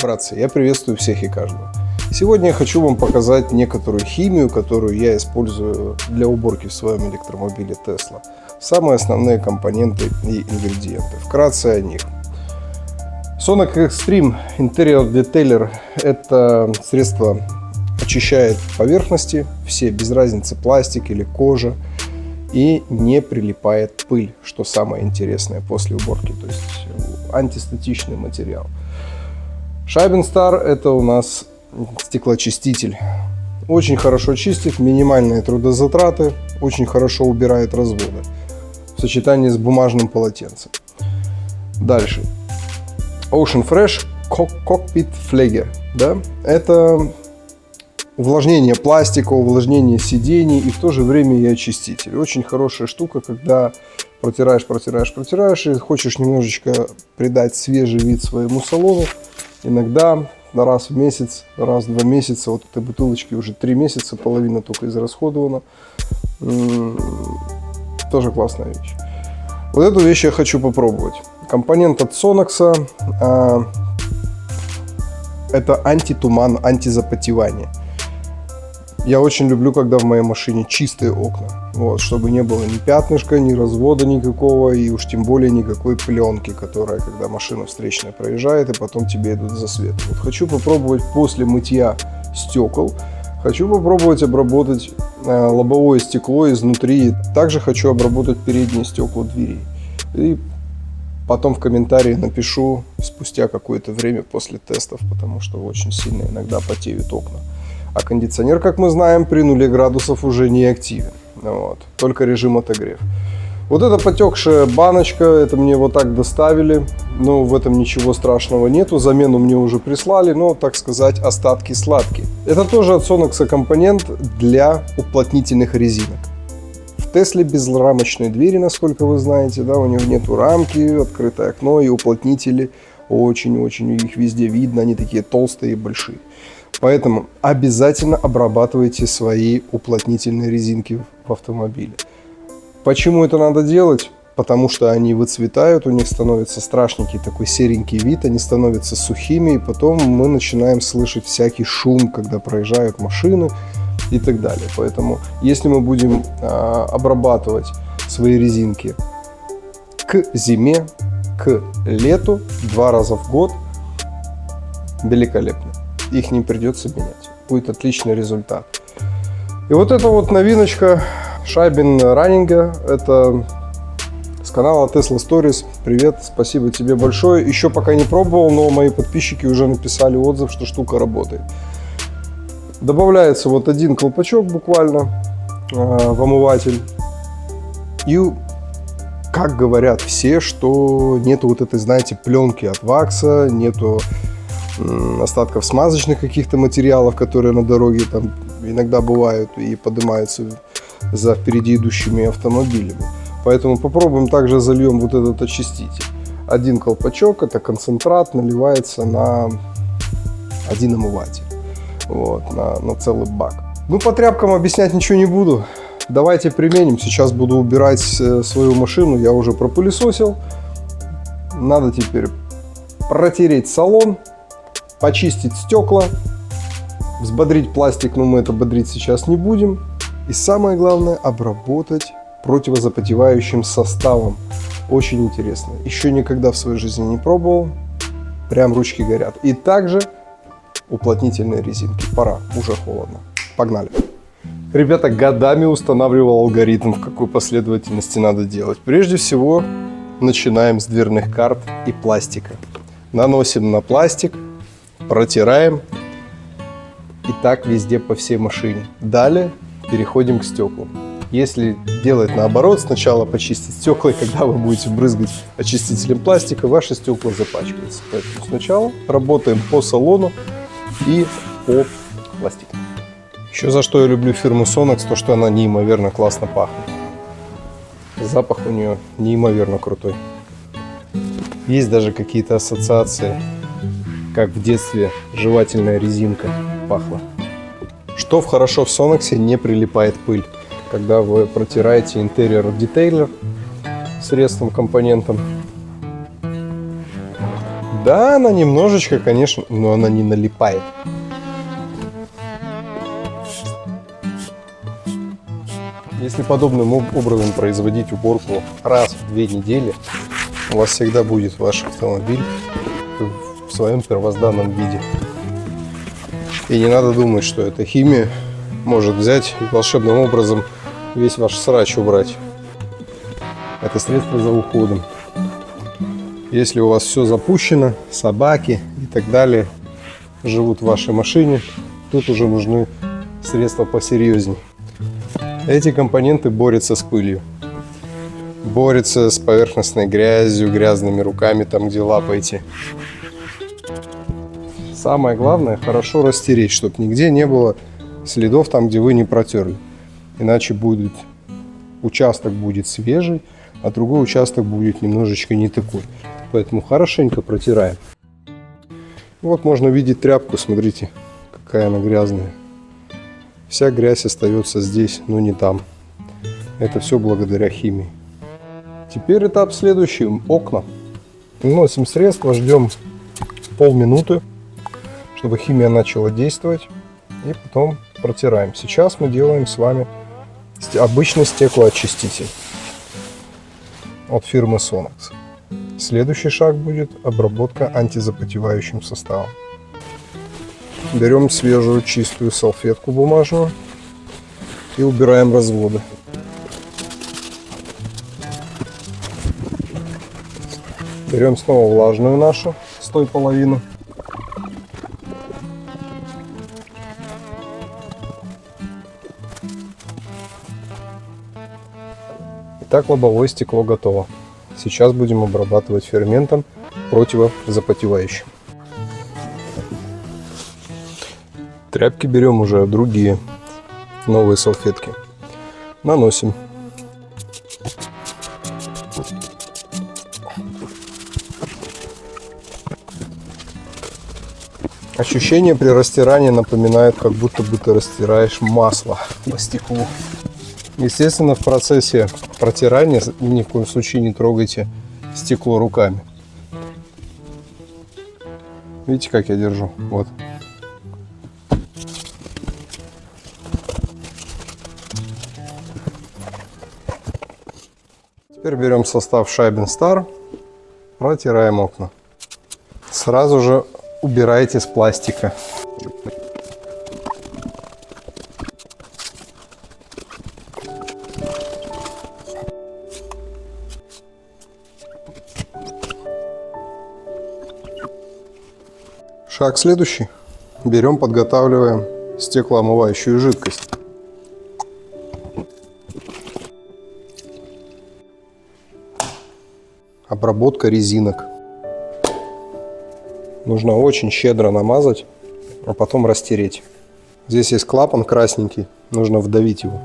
Братцы, я приветствую всех и каждого. Сегодня я хочу вам показать некоторую химию, которую я использую для уборки в своем электромобиле Tesla. Самые основные компоненты и ингредиенты. Вкратце о них. Sonax Extreme Interior Detailer – это средство очищает поверхности, все без разницы пластик или кожа, и не прилипает пыль, что самое интересное после уборки, то есть антистатичный материал. Scheiben-Star – это у нас стеклоочиститель. Очень хорошо чистит, минимальные трудозатраты, очень хорошо убирает разводы в сочетании с бумажным полотенцем. Дальше. Ocean Fresh Cockpit Flagger. Да? Это увлажнение пластика, увлажнение сидений и в то же время и очиститель. Очень хорошая штука, когда протираешь и хочешь немножечко придать свежий вид своему салону. Иногда раз в месяц, раз в 2 месяца, вот этой бутылочки уже 3 месяца, половина только израсходована. Тоже классная вещь. Вот эту вещь я хочу попробовать. Компонент от Sonax это антитуман, антизапотевание. Я очень люблю, когда в моей машине чистые окна. Вот, чтобы не было ни пятнышка, ни развода никакого, и уж тем более никакой пленки, которая, когда машина встречная проезжает, и потом тебе идут засветы. Вот хочу попробовать после мытья стекол, хочу попробовать обработать лобовое стекло изнутри. Также хочу обработать передние стекла дверей. И потом в комментарии напишу спустя какое-то время после тестов, потому что очень сильно иногда потеют окна. А кондиционер, как мы знаем, при 0 градусов уже не активен. Вот. Только режим отогрев. Вот эта потекшая баночка, это мне вот так доставили. Но в этом ничего страшного нету. Замену мне уже прислали, но, так сказать, остатки сладкие. Это тоже от Sonax компонент для уплотнительных резинок. В Тесле безрамочные двери, насколько вы знаете, да, у него нету рамки, открытое окно и уплотнители. Очень-очень их везде видно, они такие толстые и большие. Поэтому обязательно обрабатывайте свои уплотнительные резинки в автомобиле. Почему это надо делать? Потому что они выцветают, у них становится страшненький такой серенький вид, они становятся сухими, и потом мы начинаем слышать всякий шум, когда проезжают машины и так далее. Поэтому если мы будем обрабатывать свои резинки к зиме, к лету 2 раза в год, великолепно. Их не придется менять. Будет отличный результат. И вот эта вот новиночка Scheiben Running. Это с канала Tesla Stories. Привет, спасибо тебе большое. Еще пока не пробовал, но мои подписчики уже написали отзыв, что штука работает. Добавляется вот один колпачок буквально в омыватель. И как говорят все, что нету вот этой, знаете, пленки от вакса, нету остатков смазочных каких-то материалов, которые на дороге там иногда бывают и поднимаются за впереди идущими автомобилями. Поэтому попробуем также зальем вот этот очиститель. Один колпачок, это концентрат, наливается на один омыватель. Вот, на целый бак. Ну, по тряпкам объяснять ничего не буду. Давайте применим. Сейчас буду убирать свою машину. Я уже пропылесосил. Надо теперь протереть салон, почистить стекла, взбодрить пластик, но мы это бодрить сейчас не будем. И самое главное, обработать противозапотевающим составом. Очень интересно. Еще никогда в своей жизни не пробовал. Прям ручки горят. И также уплотнительные резинки. Пора, уже холодно. Погнали. Ребята, годами устанавливал алгоритм, в какой последовательности надо делать. Прежде всего, начинаем с дверных карт и пластика. Наносим на пластик, протираем. И так везде по всей машине. Далее переходим к стеклам. Если делать наоборот, сначала почистить стекла, и когда вы будете брызгать очистителем пластика, ваши стекла запачкаются. Поэтому сначала работаем по салону и по пластику. Еще за что я люблю фирму Sonax, то что она неимоверно классно пахнет. Запах у нее неимоверно крутой. Есть даже какие-то ассоциации, как в детстве жевательная резинка пахла. Что хорошо в Sonax, не прилипает пыль. Когда вы протираете интерьер детейлер средством, компонентом. Да, она немножечко, конечно, но она не налипает. Если подобным образом производить уборку раз в 2 недели, у вас всегда будет ваш автомобиль в своем первозданном виде. И не надо думать, что эта химия может взять и волшебным образом весь ваш срач убрать. Это средство за уходом. Если у вас все запущено, собаки и так далее живут в вашей машине, тут уже нужны средства посерьезнее. Эти компоненты борются с пылью, борются с поверхностной грязью, грязными руками, там где лапаете. Самое главное, хорошо растереть, чтобы нигде не было следов там, где вы не протерли. Иначе участок будет свежий, а другой участок будет немножечко не такой. Поэтому хорошенько протираем. Вот можно видеть тряпку, смотрите, какая она грязная. Вся грязь остается здесь, но не там. Это все благодаря химии. Теперь этап следующий. Окна. Наносим средство, ждем полминуты, чтобы химия начала действовать. И потом протираем. Сейчас мы делаем с вами обычный стеклоочиститель от фирмы Sonax. Следующий шаг будет обработка антизапотевающим составом. Берем свежую чистую салфетку бумажную и убираем разводы. Берем снова влажную нашу с той половины. Итак, лобовое стекло готово. Сейчас будем обрабатывать ферментом противозапотевающим. Тряпки берем уже другие, новые салфетки. Наносим. Ощущение при растирании напоминает, как будто бы ты растираешь масло по стеклу. Естественно, в процессе протирания ни в коем случае не трогайте стекло руками. Видите, как я держу? Вот. Теперь берем состав Шайбин Стар, протираем окна. Сразу же убирайте с пластика. Шаг следующий. Берем, подготавливаем стеклоомывающую жидкость. Обработка резинок. Нужно очень щедро намазать, а потом растереть. Здесь есть клапан красненький, нужно вдавить его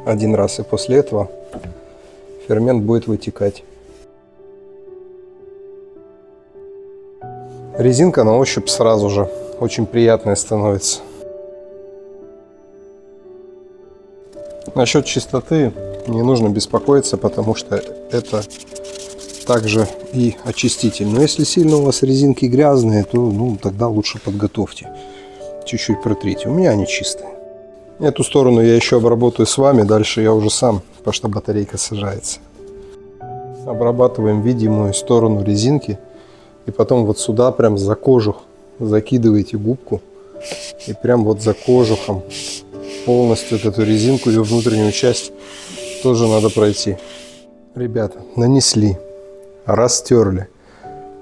1 раз, и после этого фермент будет вытекать. Резинка на ощупь сразу же очень приятная становится. Насчет чистоты не нужно беспокоиться, потому что это также и очиститель. Но если сильно у вас резинки грязные, то тогда лучше подготовьте. Чуть-чуть протрите. У меня они чистые. Эту сторону я еще обработаю с вами. Дальше я уже сам, потому что батарейка сажается. Обрабатываем видимую сторону резинки. И потом вот сюда прям за кожух закидываете губку. И прям вот за кожухом полностью эту резинку, ее внутреннюю часть тоже надо пройти. Ребята, нанесли, растерли,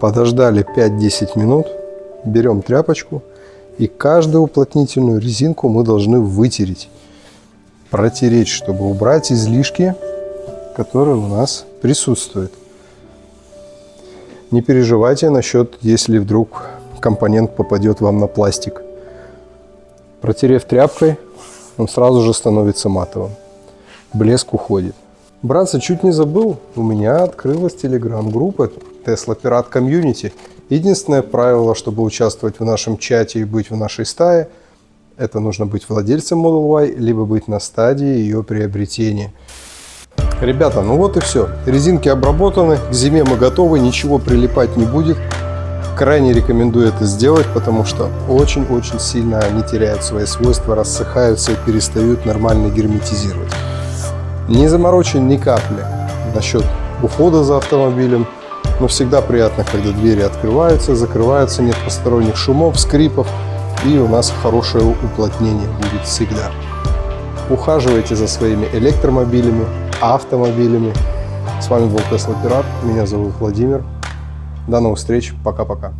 подождали 5-10 минут, берем тряпочку и каждую уплотнительную резинку мы должны вытереть, протереть, чтобы убрать излишки, которые у нас присутствуют. Не переживайте насчет, если вдруг компонент попадет вам на пластик. Протерев тряпкой, он сразу же становится матовым. Блеск уходит. Братцы, чуть не забыл, у меня открылась телеграм-группа Tesla Pirate Community. Единственное правило, чтобы участвовать в нашем чате и быть в нашей стае, это нужно быть владельцем Model Y, либо быть на стадии ее приобретения. Ребята, ну вот и все. Резинки обработаны, к зиме мы готовы, ничего прилипать не будет. Крайне рекомендую это сделать, потому что очень-очень сильно они теряют свои свойства, рассыхаются и перестают нормально герметизировать. Не заморочен ни капли насчет ухода за автомобилем, но всегда приятно, когда двери открываются, закрываются, нет посторонних шумов, скрипов, и у нас хорошее уплотнение будет всегда. Ухаживайте за своими электромобилями, автомобилями. С вами был Tesla Pirate, меня зовут Владимир. До новых встреч, пока-пока.